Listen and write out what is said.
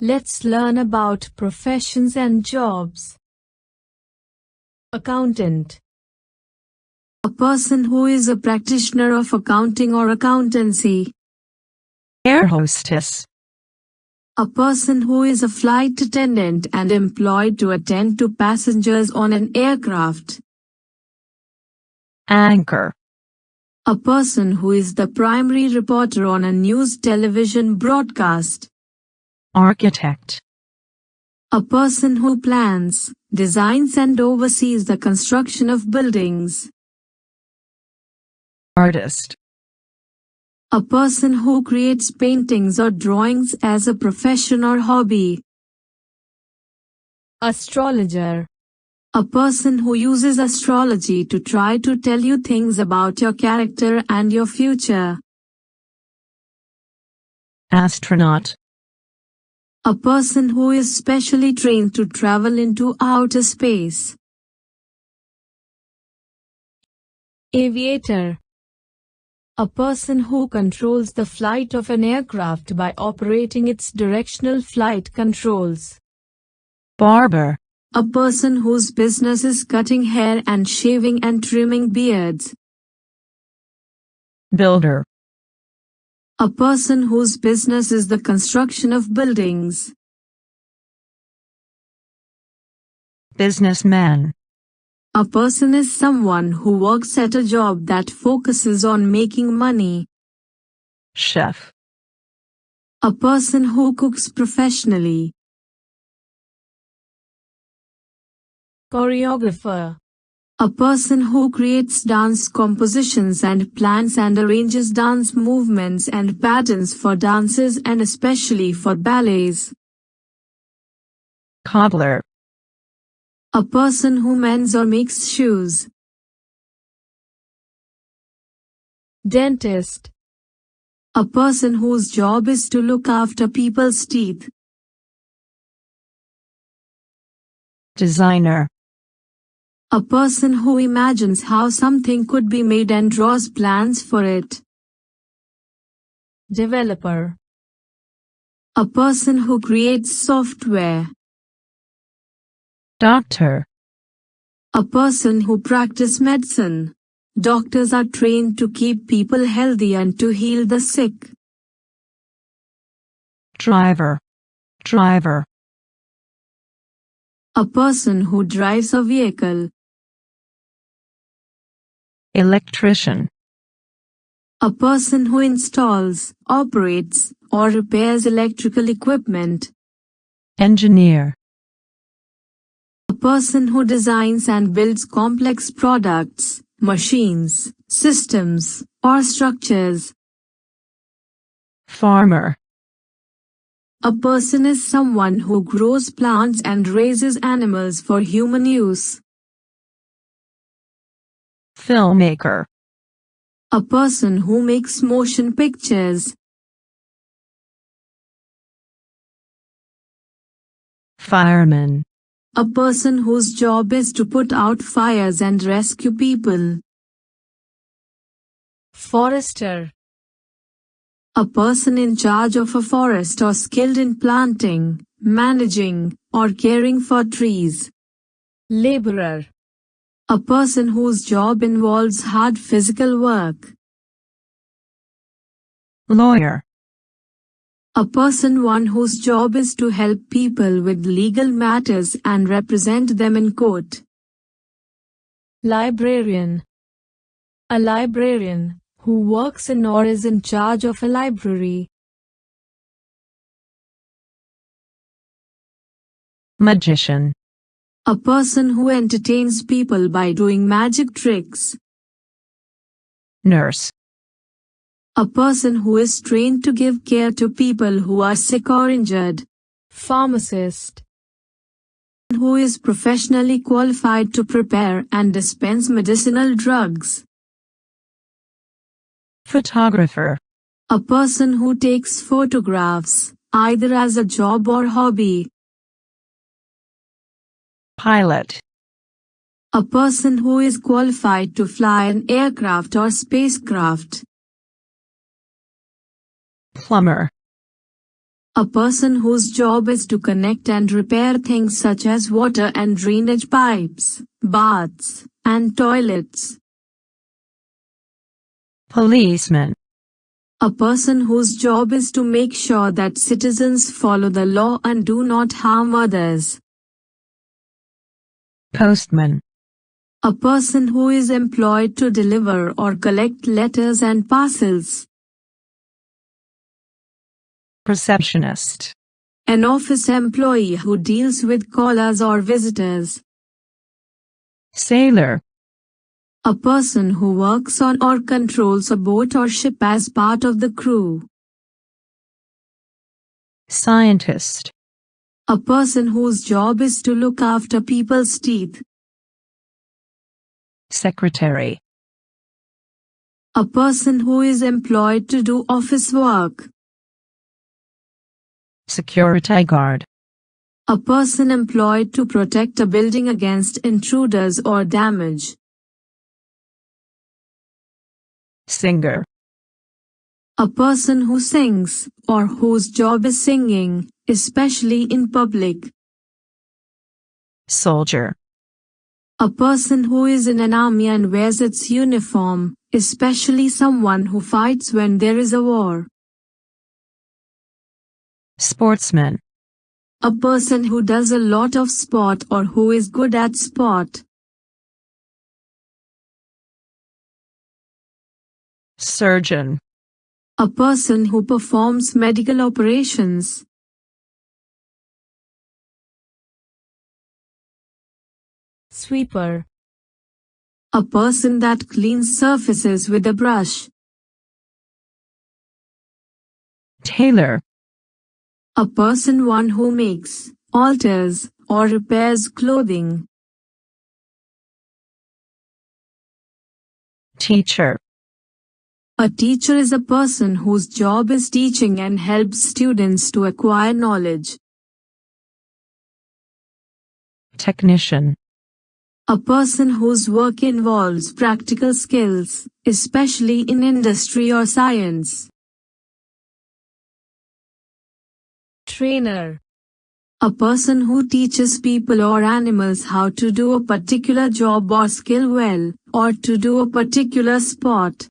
Let's learn about professions and jobs. Accountant. A person who is a practitioner of accounting or accountancy. Air hostess. A person who is a flight attendant and employed to attend to passengers on an aircraft. Anchor. A person who is the primary reporter on a news television broadcast. Architect. A person who plans, designs and oversees the construction of buildings. Artist. A person who creates paintings or drawings as a profession or hobby. Astrologer. A person who uses astrology to try to tell you things about your character and your future. Astronaut. A person who is specially trained to travel into outer space. Aviator. A person who controls the flight of an aircraft by operating its directional flight controls. Barber. A person whose business is cutting hair and shaving and trimming beards. Builder. A person whose business is the construction of buildings. Businessman. A person is someone who works at a job that focuses on making money. Chef. A person who cooks professionally. Choreographer. A person who creates dance compositions and plans and arranges dance movements and patterns for dances and especially for ballets. Cobbler. A person who mends or makes shoes. Dentist. A person whose job is to look after people's teeth. Designer. A person who imagines how something could be made and draws plans for it. Developer. A person who creates software. Doctor. A person who practices medicine. Doctors are trained to keep people healthy and to heal the sick. Driver. Driver. A person who drives a vehicle. Electrician. A person who installs, operates, or repairs electrical equipment. Engineer. A person who designs and builds complex products, machines, systems, or structures. Farmer. A person is someone who grows plants and raises animals for human use. Filmmaker. A person who makes motion pictures. Fireman. A person whose job is to put out fires and rescue people. Forester. A person in charge of a forest or skilled in planting, managing, or caring for trees. Laborer. A person whose job involves hard physical work. Lawyer. A person one whose job is to help people with legal matters and represent them in court. Librarian. A librarian, who works in or is in charge of a library. Magician. A person who entertains people by doing magic tricks. Nurse. A person who is trained to give care to people who are sick or injured. Pharmacist. Who is professionally qualified to prepare and dispense medicinal drugs. Photographer. A person who takes photographs, either as a job or hobby. Pilot. A person who is qualified to fly an aircraft or spacecraft. Plumber. A person whose job is to connect and repair things such as water and drainage pipes, baths, and toilets. Policeman. A person whose job is to make sure that citizens follow the law and do not harm others. Postman. A person who is employed to deliver or collect letters and parcels. Receptionist. An office employee who deals with callers or visitors. Sailor. A person who works on or controls a boat or ship as part of the crew. Scientist. A person whose job is to look after people's teeth. Secretary. A person who is employed to do office work. Security guard. A person employed to protect a building against intruders or damage. Singer. A person who sings, or whose job is singing, especially in public. Soldier. A person who is in an army and wears its uniform, especially someone who fights when there is a war. Sportsman. A person who does a lot of sport or who is good at sport. Surgeon. A person who performs medical operations. Sweeper. A person that cleans surfaces with a brush. Tailor. A person one who makes, alters, or repairs clothing. Teacher. A teacher is a person whose job is teaching and helps students to acquire knowledge. Technician. A person whose work involves practical skills, especially in industry or science. Trainer. A person who teaches people or animals how to do a particular job or skill well, or to do a particular sport.